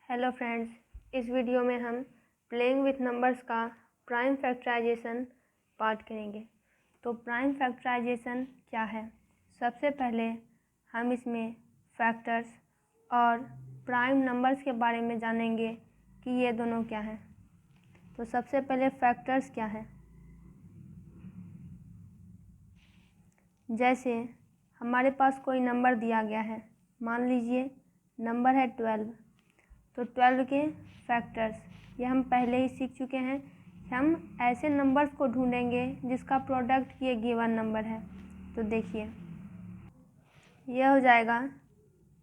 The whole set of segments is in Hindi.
हेलो फ्रेंड्स, इस वीडियो में हम प्लेइंग विथ नंबर्स का प्राइम फैक्टराइजेशन पार्ट करेंगे। तो प्राइम फैक्टराइजेशन क्या है? सबसे पहले हम इसमें फैक्टर्स और प्राइम नंबर्स के बारे में जानेंगे कि ये दोनों क्या हैं। तो सबसे पहले फैक्टर्स क्या है। जैसे हमारे पास कोई नंबर दिया गया है, मान लीजिए नंबर है 12। तो 12 के फैक्टर्स ये हम पहले ही सीख चुके हैं। हम ऐसे नंबर्स को ढूंढेंगे जिसका प्रोडक्ट ये गिवन नंबर है। तो देखिए यह हो जाएगा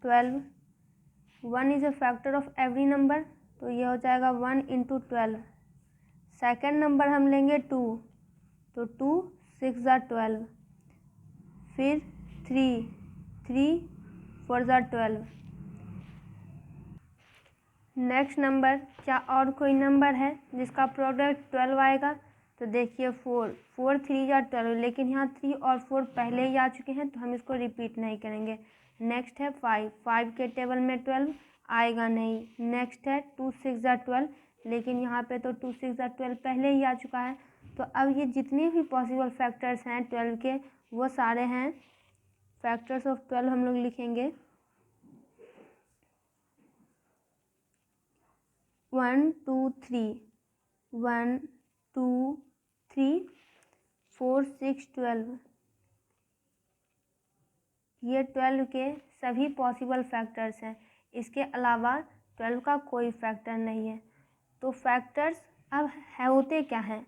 12। 1 is a factor of every number, तो ये हो जाएगा 1 × 12। सेकेंड नंबर हम लेंगे 2, तो 2 6 × 12। फिर 3 4 × 12। नेक्स्ट नंबर, क्या और कोई नंबर है जिसका प्रोडक्ट 12 आएगा? तो देखिए 4 3 × 12, लेकिन यहाँ 3 और 4 पहले ही आ चुके हैं तो हम इसको रिपीट नहीं करेंगे। नेक्स्ट है 5 के टेबल में 12 आएगा नहीं। नेक्स्ट है 2 6 × 12, लेकिन यहाँ पे तो 2 6 × 12 पहले ही आ चुका है। तो अब ये जितने भी पॉसिबल फैक्टर्स हैं 12 के, वो सारे हैं फैक्टर्स ऑफ 12 हम लोग लिखेंगे। 1 2 3 1 2 3 4 6 12। ये 12 के सभी पॉसिबल फैक्टर्स हैं। इसके अलावा 12 का कोई फैक्टर नहीं है। तो फैक्टर्स अब होते क्या हैं?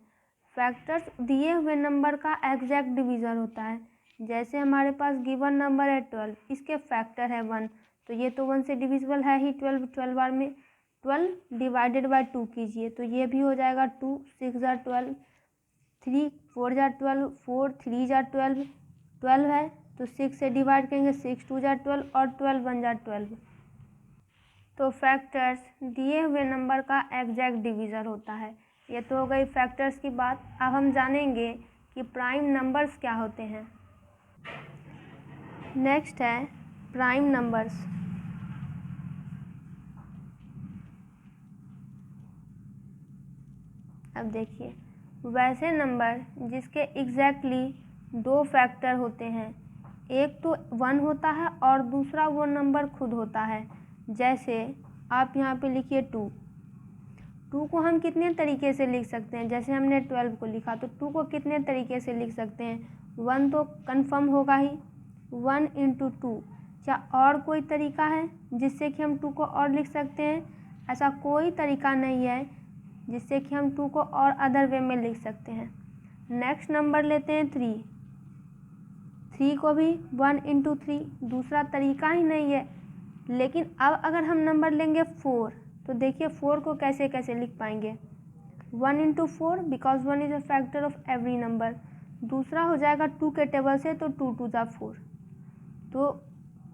फैक्टर्स दिए हुए नंबर का एग्जैक्ट डिवीज़र होता है। जैसे हमारे पास गिवन नंबर है 12, इसके फैक्टर है 1, तो ये तो 1 से डिविजिबल है ही। 12 बार में 12 डिवाइडेड बाय 2 कीजिए, तो ये भी हो जाएगा 2 6 × 12, 3 4 × 12, 4 3 × 12, 12 है तो 6 से डिवाइड करेंगे, 6 2 × 12 और 12 1 × 12। तो फैक्टर्स दिए हुए नंबर का एग्जैक्ट डिवीज़र होता है। ये तो हो गई फैक्टर्स की बात। अब हम जानेंगे कि प्राइम नंबर्स क्या होते हैं। नेक्स्ट है प्राइम नंबर्स। अब देखिए, वैसे नंबर जिसके एग्जैक्टली 2 फैक्टर होते हैं, एक तो 1 होता है और दूसरा वो नंबर खुद होता है। जैसे आप यहाँ पे लिखिए 2 को हम कितने तरीके से लिख सकते हैं? जैसे हमने 12 को लिखा, तो 2 को कितने तरीके से लिख सकते हैं? 1 तो कंफर्म होगा ही, 1 × 2। क्या और कोई तरीका है जिससे कि हम 2 को और लिख सकते हैं? ऐसा कोई तरीका नहीं है जिससे कि हम 2 को और अदर वे में लिख सकते हैं। नेक्स्ट नंबर लेते हैं 3 को भी 1 × 3, दूसरा तरीका ही नहीं है। लेकिन अब अगर हम नंबर लेंगे 4, तो देखिए 4 को कैसे कैसे लिख पाएंगे? 1 × 4, because 1 is a factor of every number. दूसरा हो जाएगा 2 के टेबल से, तो 2 2 × 4। तो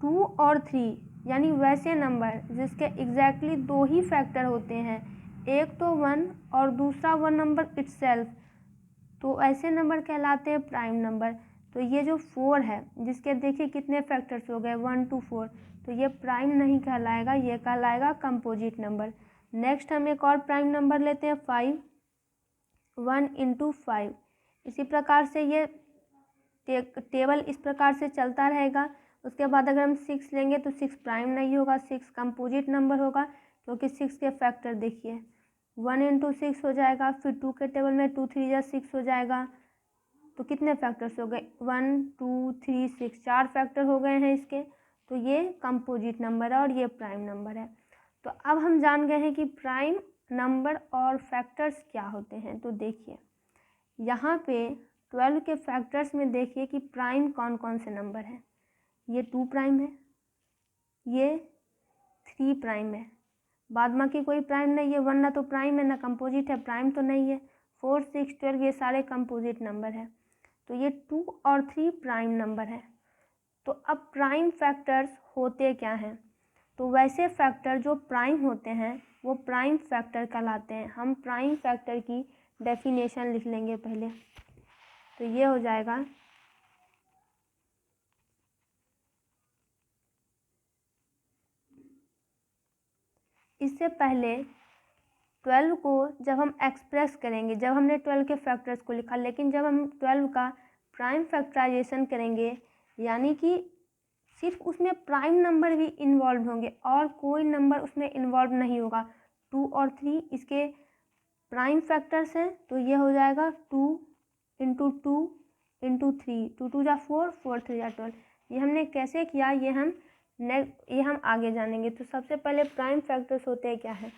2 और 3 यानी वैसे नंबर जिसके एग्जैक्टली 2 ही फैक्टर होते हैं, एक तो 1 और दूसरा वो नंबर इटसेल्फ, तो ऐसे नंबर कहलाते हैं प्राइम नंबर। तो ये जो 4 है, जिसके देखिए कितने फैक्टर्स हो गए 1 2 4, तो ये प्राइम नहीं कहलाएगा, ये कहलाएगा कंपोजिट नंबर। नेक्स्ट हम एक और प्राइम नंबर लेते हैं 5, 1 × 5। इसी प्रकार से ये टेबल इस प्रकार से चलता रहेगा। उसके बाद अगर हम 6 लेंगे तो 6 प्राइम नहीं होगा, 6 कंपोजिट नंबर होगा, क्योंकि 6 के फैक्टर देखिए 1 × 6 हो जाएगा। फिर 2 के टेबल में 2 3 × 6 हो जाएगा, तो कितने फैक्टर्स हो गए? 1 2 3 6, 4 फैक्टर हो गए हैं इसके। तो ये कंपोजिट नंबर है और ये प्राइम नंबर है। तो अब हम जान गए हैं कि प्राइम नंबर और फैक्टर्स क्या होते हैं। तो देखिए यहाँ पे 12 के फैक्टर्स में देखिए कि प्राइम कौन कौन से नंबर हैं। ये 2 प्राइम है, ये 3 प्राइम है, बाद बाकी कोई प्राइम नहीं है। 1 ना तो प्राइम है ना कंपोजिट है, प्राइम तो नहीं है। 4 6 12 ये सारे कंपोजिट नंबर है। तो ये 2 और 3 प्राइम नंबर है। तो अब प्राइम फैक्टर्स होते क्या हैं? तो वैसे फैक्टर जो प्राइम होते हैं वो प्राइम फैक्टर कहलाते हैं। हम प्राइम फैक्टर की डेफिनेशन लिख लेंगे पहले। तो ये हो जाएगा इससे पहले 12 को जब हम एक्सप्रेस करेंगे, जब हमने 12 के फैक्टर्स को लिखा, लेकिन जब हम 12 का प्राइम फैक्टराइजेशन करेंगे, यानी कि सिर्फ उसमें प्राइम नंबर भी इन्वॉल्व होंगे और कोई नंबर उसमें इन्वॉल्व नहीं होगा। 2 और 3 इसके प्राइम फैक्टर्स हैं, तो ये हो जाएगा 2 इंटू 2 इंटू 3, 2 2 जा 4, 4 3 जा 12। ये हमने कैसे किया ये हम आगे जानेंगे। तो सबसे पहले प्राइम फैक्टर्स होते हैं क्या है,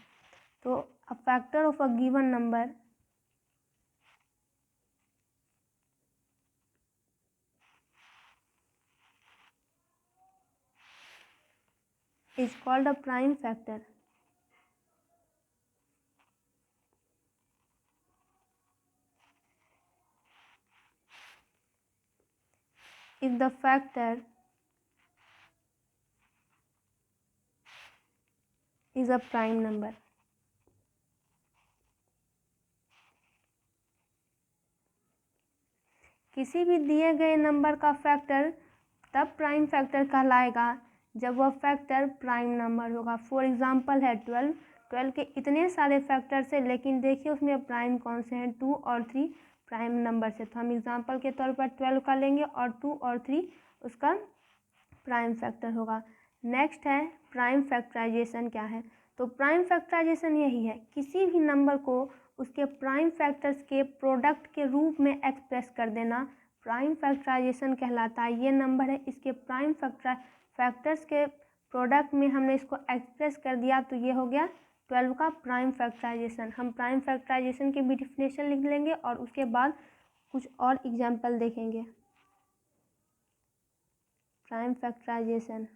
तो a factor of a given number is called a prime factor. If the factor is a prime number. किसी भी दिए गए नंबर का फैक्टर तब प्राइम फैक्टर कहलाएगा जब वह फैक्टर प्राइम नंबर होगा। फॉर एग्जांपल है 12 के इतने सारे फैक्टर्स हैं, लेकिन देखिए उसमें प्राइम कौन से हैं, 2 और 3 प्राइम नंबर से। तो हम एग्जांपल के तौर पर 12 का लेंगे और 2 और 3 उसका प्राइम फैक्टर होगा। नेक्स्ट है प्राइम फैक्टराइजेशन क्या है, तो प्राइम फैक्टराइजेशन यही है किसी भी नंबर को उसके प्राइम फैक्टर्स के प्रोडक्ट के रूप में एक्सप्रेस कर देना प्राइम फैक्टराइजेशन कहलाता है। ये नंबर है, इसके प्राइम फैक्टर्स के प्रोडक्ट में हमने इसको एक्सप्रेस कर दिया, तो ये हो गया 12 का प्राइम फैक्टराइजेशन। हम प्राइम फैक्टराइजेशन की भी डिफिनेशन लिख लेंगे और उसके बाद कुछ और एग्जाम्पल देखेंगे। प्राइम फैक्टराइजेशन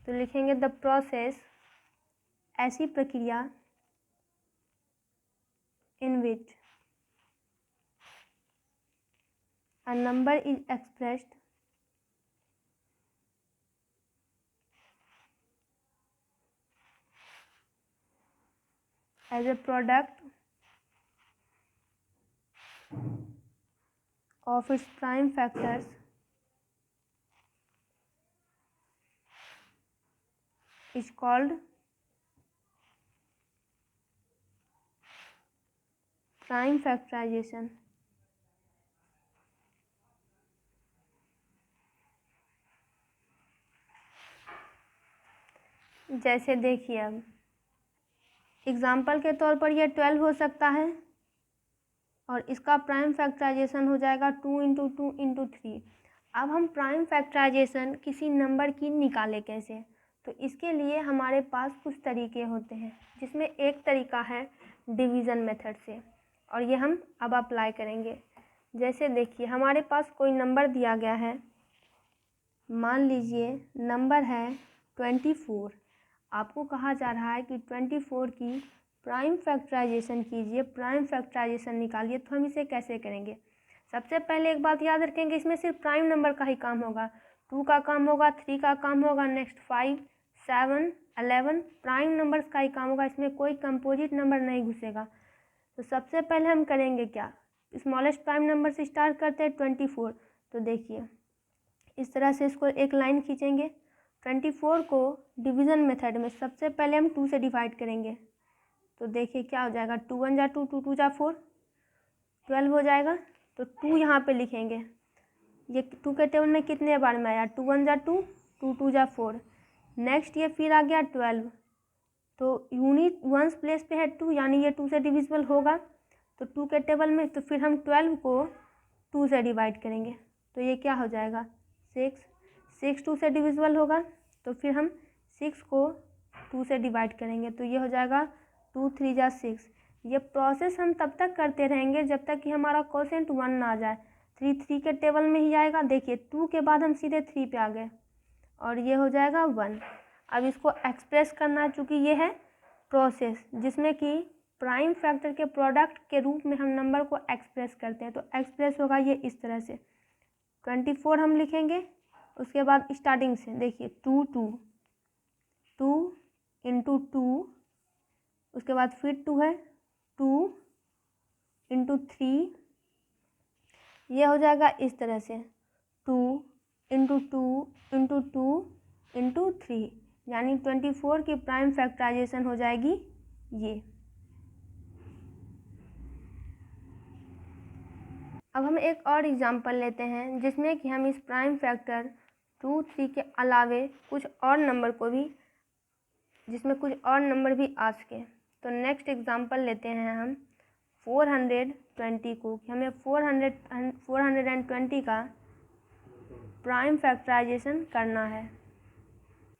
तो लिखेंगे द प्रोसेस, ऐसी प्रक्रिया in which a number is expressed as a product of its prime factors is called prime factorization। जैसे देखिए अब एग्जाम्पल के तौर पर यह 12 हो सकता है और इसका प्राइम फैक्टराइजेशन हो जाएगा 2 इंटू 2 इंटू 3। अब हम प्राइम फैक्टराइजेशन किसी नंबर की निकालें कैसे, तो इसके लिए हमारे पास कुछ तरीके होते हैं, जिसमें एक तरीका है डिवीज़न मेथड से, और ये हम अब अप्लाई करेंगे। जैसे देखिए हमारे पास कोई नंबर दिया गया है, मान लीजिए नंबर है 24। आपको कहा जा रहा है कि 24 की प्राइम फैक्टराइजेशन कीजिए, प्राइम फैक्टराइजेशन निकालिए। तो हम इसे कैसे करेंगे, सबसे पहले एक बात याद रखेंगे, इसमें सिर्फ प्राइम नंबर का ही काम होगा। 2 का काम होगा, 3 का काम होगा, नेक्स्ट 5 7 11 प्राइम नंबर्स का ही काम होगा, इसमें कोई कंपोजिट नंबर नहीं घुसेगा। तो सबसे पहले हम करेंगे क्या, स्मॉलेस्ट प्राइम नंबर से स्टार्ट करते हैं 24। तो देखिए इस तरह से इसको एक लाइन खींचेंगे। 24 को डिवीज़न मेथड में सबसे पहले हम 2 से डिवाइड करेंगे, तो देखिए क्या हो जाएगा, 2 1 जा 2, 2 2 जा 4, 12 हो जाएगा। तो 2 यहाँ पे लिखेंगे, ये 2 के टेबल में कितने बार में आया, 2 1 जा 2, 2 2 जा 4। नेक्स्ट ये फिर आ गया 12, तो यूनिट वंस प्लेस पे है 2, यानी ये 2 से डिविजिबल होगा। तो 2 के टेबल में, तो फिर हम 12 को 2 से डिवाइड करेंगे, तो ये क्या हो जाएगा 6, 6 2 से डिविजिबल होगा। तो फिर हम 6 को 2 से डिवाइड करेंगे, तो ये हो जाएगा 2 3 जा 6। ये प्रोसेस हम तब तक करते रहेंगे जब तक कि हमारा क्वोशिएंट 1 ना आ जाए। 3 3 के टेबल में ही आएगा, देखिए 2 के बाद हम सीधे 3 पे आ गए और ये हो जाएगा 1। अब इसको एक्सप्रेस करना है, चूँकि ये है प्रोसेस जिसमें कि प्राइम फैक्टर के प्रोडक्ट के रूप में हम नंबर को एक्सप्रेस करते हैं। तो एक्सप्रेस होगा ये इस तरह से, 24 हम लिखेंगे, उसके बाद स्टार्टिंग से देखिए 2 2 2 इंटू 2, उसके बाद फिर 2 है, 2 इंटू 3, ये हो जाएगा इस तरह से 2 इंटू 2 इंटू 2 इंटू 3, यानी 24 की प्राइम फैक्टराइजेशन हो जाएगी ये। अब हम एक और एग्जांपल लेते हैं जिसमें कि हम इस प्राइम फैक्टर 2, 3 के अलावे कुछ और नंबर को भी, जिसमें कुछ और नंबर भी आ सके। तो नेक्स्ट एग्जांपल लेते हैं हम 420 को, कि हमें 420 का प्राइम फैक्टराइजेशन करना है।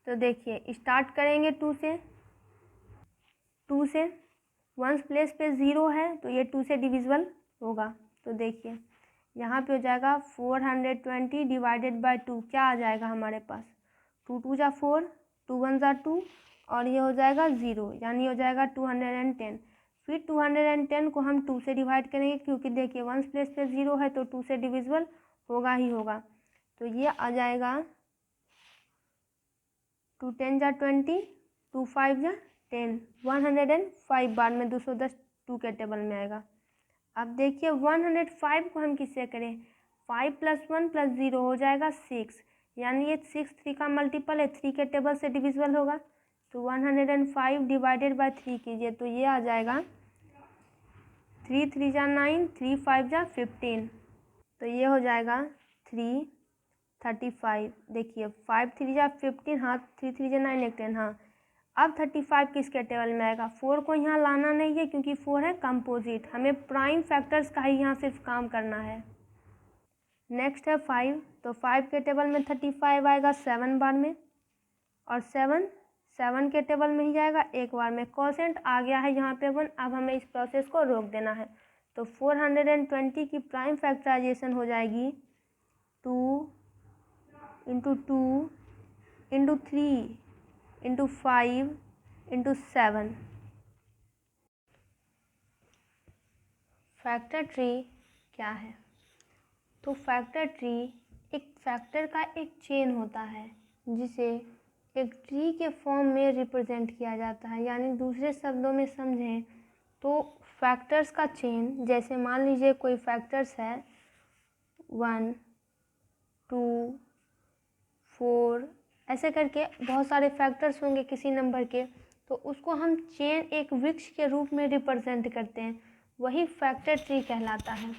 तो देखिए स्टार्ट करेंगे 2 से 1 प्लेस पे 0 है तो ये 2 से डिविजिबल होगा। तो देखिए यहाँ पे हो जाएगा 420 डिवाइडेड बाय 2, क्या आ जाएगा हमारे पास 2 2 जा 4, 2 1 जा 2 और ये हो जाएगा 0, यानी हो जाएगा 210। फिर 210 को हम 2 से डिवाइड करेंगे क्योंकि देखिए 1 प्लेस पे 0 है तो 2 से डिविजिबल होगा ही होगा। तो ये आ जाएगा 2 10 जा 20, 2 5 जा 10, 105 बार में 210 2 के टेबल में आएगा। अब देखिए 105 को हम किससे करें, 5 + 1 + 0 हो जाएगा 6, यानी ये 6 3 का मल्टीपल है, 3 के टेबल से डिविजिबल होगा। तो 105 डिवाइडेड बाय 3 कीजिए तो ये आ जाएगा 3 3 जा 9, 3 5 जा 15, तो ये हो जाएगा 335। देखिए 5 3 जा 15, हाँ 3 3 जा 9 1 10, हाँ। अब 35 किसके टेबल में आएगा, 4 को यहाँ लाना नहीं है क्योंकि 4 है कंपोजिट, हमें प्राइम फैक्टर्स का ही यहाँ सिर्फ काम करना है। नेक्स्ट है 5, तो 5 के टेबल में 35 आएगा 7 बार में, और 7 के टेबल में ही जाएगा 1 बार में। कोशेंट आ गया है यहाँ पे 1, अब हमें इस प्रोसेस को रोक देना है। तो 420 की प्राइम फैक्टराइजेशन हो जाएगी 2 × 2 × 3 × 5 × 7। फैक्टर ट्री क्या है, तो फैक्टर ट्री एक फैक्टर का एक चेन होता है जिसे एक ट्री के फॉर्म में रिप्रेजेंट किया जाता है। यानी दूसरे शब्दों में समझें तो फैक्टर्स का चेन, जैसे मान लीजिए कोई फैक्टर्स है 1 2 4, ऐसे करके बहुत सारे फैक्टर्स होंगे किसी नंबर के, तो उसको हम चेन एक वृक्ष के रूप में रिप्रेजेंट करते हैं, वही फैक्टर ट्री कहलाता है।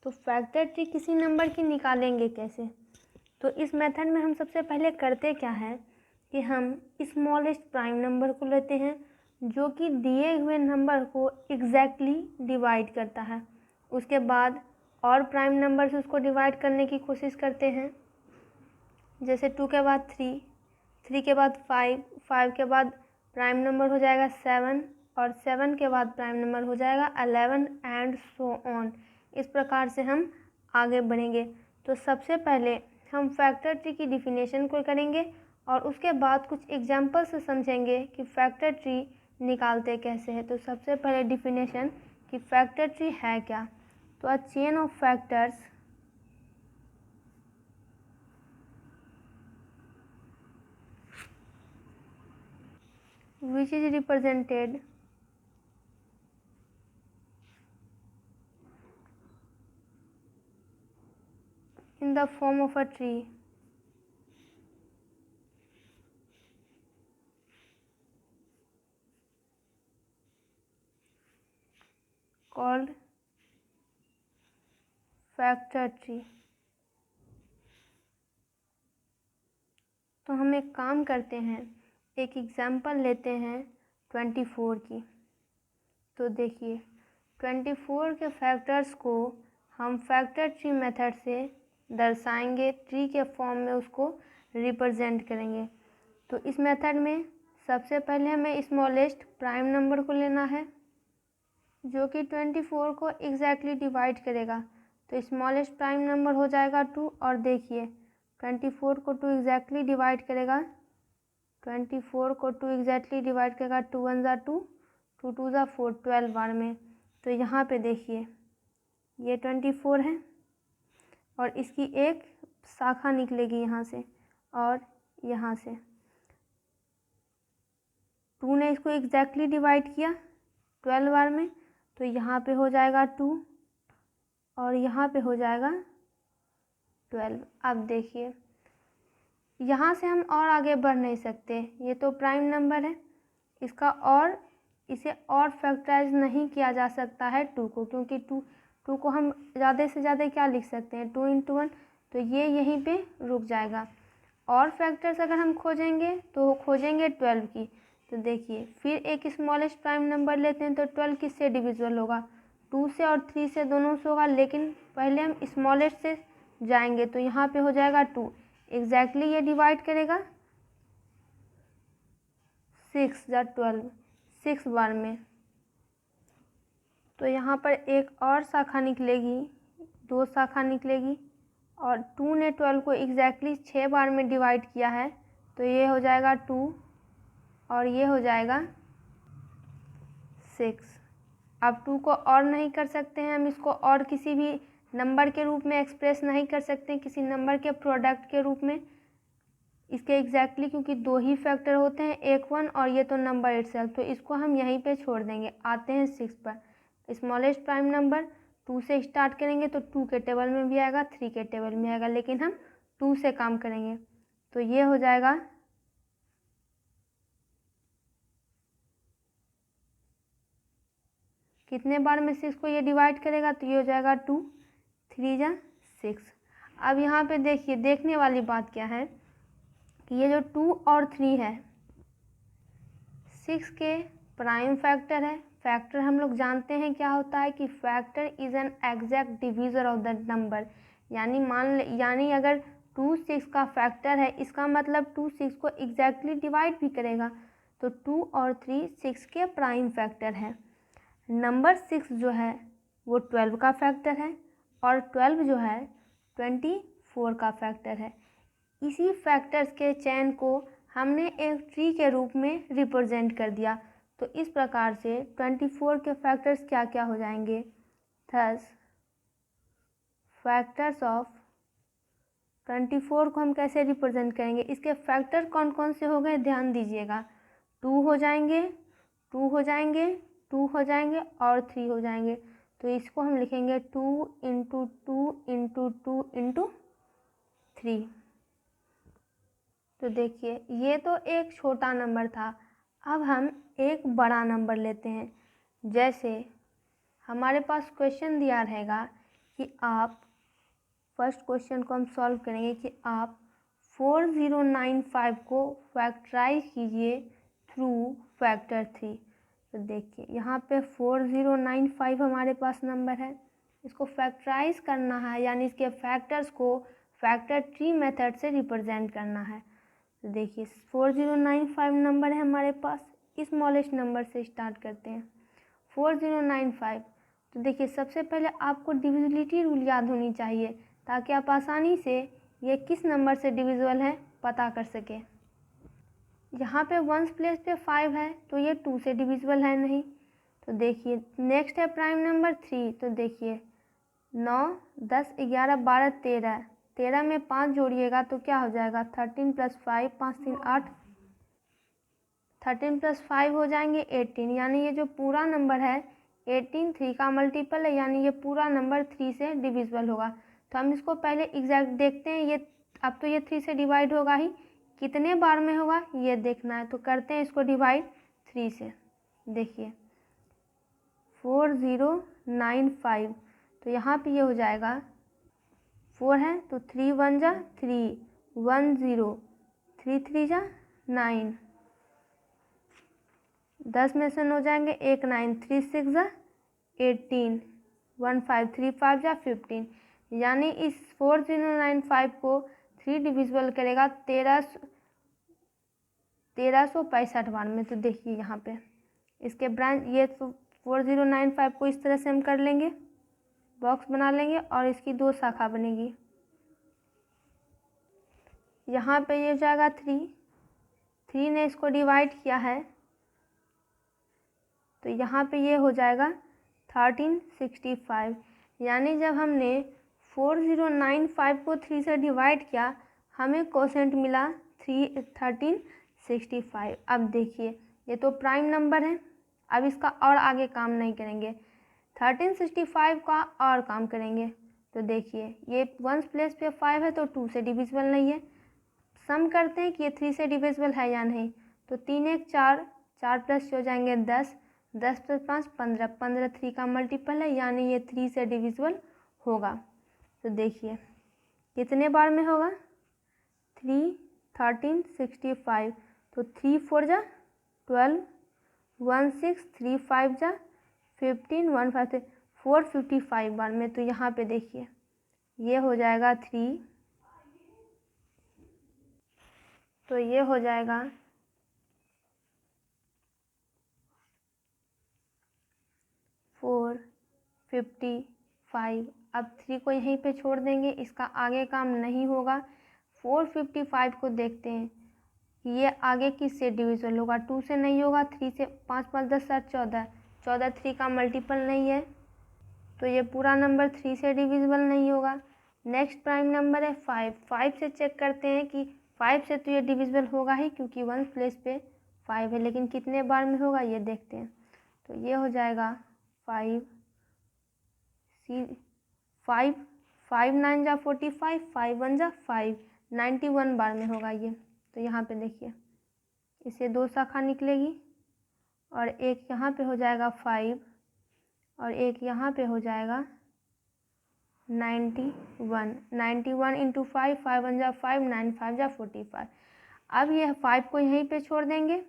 तो फैक्टर ट्री किसी नंबर की निकालेंगे कैसे, तो इस मेथड में हम सबसे पहले करते क्या है कि हम स्मॉलेस्ट प्राइम नंबर को लेते हैं जो कि दिए हुए नंबर को एग्जैक्टली डिवाइड करता है। उसके बाद और प्राइम नंबर से उसको डिवाइड करने की कोशिश करते हैं, जैसे 2 के बाद 3, 3 के बाद 5, 5 के बाद प्राइम नंबर हो जाएगा 7, और 7 के बाद प्राइम नंबर हो जाएगा 11 एंड सो ऑन। इस प्रकार से हम आगे बढ़ेंगे। तो सबसे पहले हम फैक्टर ट्री की डिफिनेशन को करेंगे और उसके बाद कुछ एग्जाम्पल से समझेंगे कि फैक्टर ट्री निकालते कैसे हैं। तो सबसे पहले डिफिनेशन कि फैक्टर ट्री है क्या, तो a chain of factors which is represented in the form of a tree called factor tree. तो हम एक काम करते हैं, एक एग्जाम्पल लेते हैं 24 की। तो देखिए 24 के फैक्टर्स को हम फैक्टर ट्री मेथड से दर्शाएंगे, ट्री के फॉर्म में उसको रिप्रेजेंट करेंगे। तो इस मेथड में सबसे पहले हमें स्मॉलेस्ट प्राइम नंबर को लेना है जो कि 24 को एग्जैक्टली डिवाइड करेगा। तो स्मॉलेस्ट प्राइम नंबर हो जाएगा 2, और देखिए 24 को 2 एग्जैक्टली डिवाइड करेगा, 24 को 2 एग्जैक्टली डिवाइड करेगा, 2 1 जा 2, 2 2 जा 4, 12 बार में। तो यहाँ पे देखिए ये 24 है और इसकी एक शाखा निकलेगी यहाँ से और यहाँ से। 2 ने इसको एग्जैक्टली डिवाइड किया 12 बार में, तो यहाँ पे हो जाएगा 2 और यहाँ पे हो जाएगा 12। अब देखिए यहाँ से हम और आगे बढ़ नहीं सकते, ये तो प्राइम नंबर है, इसका और इसे और फैक्टराइज नहीं किया जा सकता है 2 को, क्योंकि 2 को हम ज़्यादा से ज़्यादा क्या लिख सकते हैं 2 × 1, तो ये यहीं पे रुक जाएगा। और फैक्टर्स अगर हम खोजेंगे तो खोजेंगे 12 की। तो देखिए फिर एक स्मॉलेस्ट प्राइम नंबर लेते हैं, तो 12 किससे डिविजिबल होगा 2 से और 3 से, दोनों से होगा, लेकिन पहले हम स्मॉलेस्ट से जाएंगे, तो यहाँ पे हो जाएगा 2। एग्जैक्टली ये डिवाइड करेगा 6 या 12 6 बार में, तो यहाँ पर एक और शाखा निकलेगी, 2 शाखा निकलेगी, और 2 ने 12 को एग्जैक्टली 6 बार में डिवाइड किया है, तो ये हो जाएगा 2 और ये हो जाएगा 6। अब 2 को और नहीं कर सकते हैं हम, इसको और किसी भी नंबर के रूप में एक्सप्रेस नहीं कर सकते हैं, किसी नंबर के प्रोडक्ट के रूप में इसके एग्जैक्टली, क्योंकि 2 ही फैक्टर होते हैं, एक 1 और ये तो नंबर इटसेल्फ, तो इसको हम यहीं पे छोड़ देंगे। आते हैं 6 पर। स्मॉलेस्ट प्राइम नंबर 2 से स्टार्ट करेंगे तो 2 के टेबल में भी आएगा, 3 के टेबल में आएगा, लेकिन हम 2 से काम करेंगे, तो ये हो जाएगा कितने बार में 6 को ये डिवाइड करेगा, तो ये हो जाएगा 2, 3 जा 6। अब यहाँ पे देखिए, देखने वाली बात क्या है कि ये जो 2 और 3 है 6 के प्राइम फैक्टर है। फैक्टर हम लोग जानते हैं क्या होता है कि factor is an exact divisor of that number, यानी अगर 2 6 का फैक्टर है, इसका मतलब 2 6 को एग्जैक्टली डिवाइड भी करेगा, तो 2 और 3 6 के प्राइम फैक्टर है। नंबर 6 जो है वो 12 का फैक्टर है, और 12 जो है 24 का फैक्टर है। इसी फैक्टर्स के चैन को हमने एक ट्री के रूप में रिप्रेजेंट कर दिया, तो इस प्रकार से 24 के फैक्टर्स क्या क्या हो जाएंगे। थस फैक्टर्स ऑफ 24 को हम कैसे रिप्रेजेंट करेंगे, इसके फैक्टर कौन कौन से हो गए ध्यान दीजिएगा। 2 हो जाएंगे, 2 हो जाएंगे, 2 हो जाएंगे और 3 हो जाएंगे, तो इसको हम लिखेंगे 2 × 2 × 2 × 3। तो देखिए ये तो एक छोटा नंबर था, अब हम एक बड़ा नंबर लेते हैं। जैसे हमारे पास क्वेश्चन दिया रहेगा कि आप फर्स्ट क्वेश्चन को हम सॉल्व करेंगे कि आप 4095 को फैक्टराइज कीजिए थ्रू फैक्टर 3। तो देखिए यहाँ पे 4095 हमारे पास नंबर है, इसको फैक्टराइज करना है, यानी इसके फैक्टर्स को फैक्टर ट्री मेथड से रिप्रेजेंट करना है। तो देखिए 4095 नंबर है हमारे पास, स्मॉलेस्ट नंबर से स्टार्ट करते हैं 4095। तो देखिए सबसे पहले आपको डिविजिबिलिटी रूल याद होनी चाहिए, ताकि आप आसानी से ये किस नंबर से डिविजिबल है पता कर सके। यहाँ पे वंस प्लेस पे 5 है, तो ये 2 से डिविजिबल है नहीं। तो देखिए नेक्स्ट है प्राइम नंबर 3। तो देखिए 9 10 11 12 13, 13 में 5 जोड़िएगा तो क्या हो जाएगा 13 + 5 5 3 8, 13 + 5 हो जाएंगे 18, यानी ये जो पूरा नंबर है 18 3 का मल्टीपल है, यानी ये पूरा नंबर 3 से डिविजिबल होगा। तो हम इसको पहले एग्जैक्ट देखते हैं, ये अब तो ये 3 से डिवाइड होगा ही, कितने बार में होगा ये देखना है, तो करते हैं इसको डिवाइड 3 से। देखिए 4095, तो यहाँ पे ये हो जाएगा 4 है तो 3 1 जा 3, 1 0, 3 3 जा 9, 10 में से 9 जाएंगे 1 9, 3 6 जा 18, 1 5 3 5 जा 15, यानी इस 4095 को 3 डिविजिबल करेगा 1365 बार में। तो देखिए यहाँ पे इसके ब्रांच ये 4095 को इस तरह से हम कर लेंगे, बॉक्स बना लेंगे और इसकी 2 शाखा बनेगी। यहाँ पे ये जाएगा 3 ने इसको डिवाइड किया है, तो यहाँ पे ये हो जाएगा 1365, यानी जब हमने 4095 को 3 से डिवाइड किया हमें कोसेंट मिला 1365। अब देखिए ये तो प्राइम नंबर है, अब इसका और आगे काम नहीं करेंगे, 1365 का और काम करेंगे। तो देखिए ये वंस प्लेस पे 5 है तो 2 से डिविजिबल नहीं है, सम करते हैं कि ये 3 से डिविजिबल है या नहीं। तो 3 1 4, 4 प्लस हो जाएंगे 10, 10 प्लस 5 15, 15 3 का मल्टीपल है, यानी ये 3 से डिविजिबल होगा। तो देखिए कितने बार में होगा, 3 13 65, तो 3 4 जा 12, 1 6 3 5 जा 15, 1 5 455 बार में। तो यहाँ पे देखिए ये हो जाएगा 3, तो ये हो जाएगा 455। अब 3 को यहीं पे छोड़ देंगे, इसका आगे काम नहीं होगा। 455 को देखते हैं कि ये आगे किससे डिविजिबल होगा, 2 से नहीं होगा, 3 से। 5 5 10 7 14, 14 3 का मल्टीपल नहीं है, तो ये पूरा नंबर 3 से डिविजिबल नहीं होगा। नेक्स्ट प्राइम नंबर है 5, 5 से चेक करते हैं कि 5 से तो ये डिविजिबल होगा ही, क्योंकि 1 प्लेस पे 5 है, लेकिन कितने बार में होगा ये देखते हैं। तो ये हो जाएगा 5 5 5 9 जा 45, 5 1 जा 5, 91 बार में होगा ये। तो यहाँ पे देखिए इसे 2 शाखा निकलेगी, और एक यहाँ पे हो जाएगा 5, और एक यहाँ पे हो जाएगा 91। 91 इंटू 5, 5 1 जा 5, 9 5 जा 45। अब ये 5 को यहीं पे छोड़ देंगे।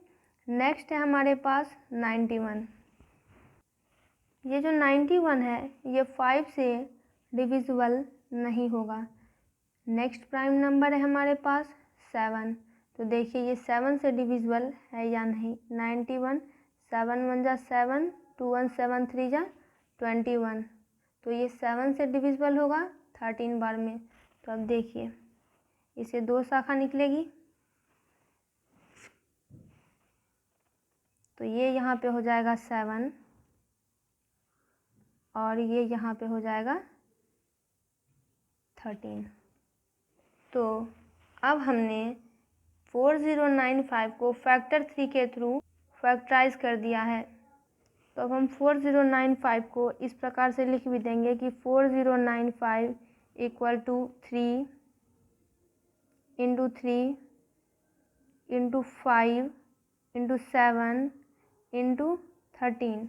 नेक्स्ट है हमारे पास 91। ये जो 91 है ये 5 से डिविजिबल नहीं होगा। नेक्स्ट प्राइम नंबर है हमारे पास 7। तो देखिए ये 7 से डिविजिबल है या नहीं। 91, 7 1 जा 7, 2 1 7 3 जा 21, तो ये 7 से डिविजिबल होगा 13 बार में। तो अब देखिए इसे 2 शाखा निकलेगी, तो ये यहाँ पे हो जाएगा 7, और ये यहाँ पे हो जाएगा 13। तो अब हमने 4095 को फैक्टर 3 के थ्रू फैक्टराइज कर दिया है। तो अब हम 4095 को इस प्रकार से लिख भी देंगे कि 4095 equal to 3 into 3 into 5 into 7 into 13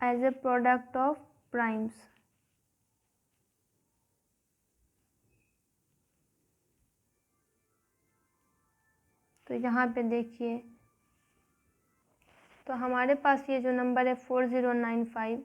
as a product of primes. तो यहाँ पे देखिए, तो हमारे पास ये जो नंबर है 4095,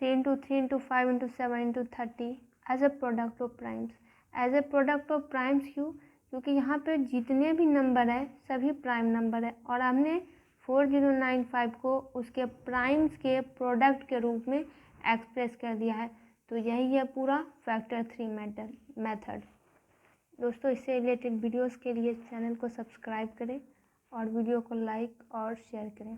3 into 3 into 5 into 7 into 30 as a product of primes. As a product of primes क्यों? क्योंकि यहाँ पे जितने भी नंबर हैं सभी प्राइम नंबर है, और हमने 4095 को उसके प्राइम्स के प्रोडक्ट के रूप में एक्सप्रेस कर दिया है। तो यही है पूरा फैक्टर 3 मेथड। दोस्तों, इससे रिलेटेड वीडियोस के लिए चैनल को सब्सक्राइब करें और वीडियो को लाइक और शेयर करें।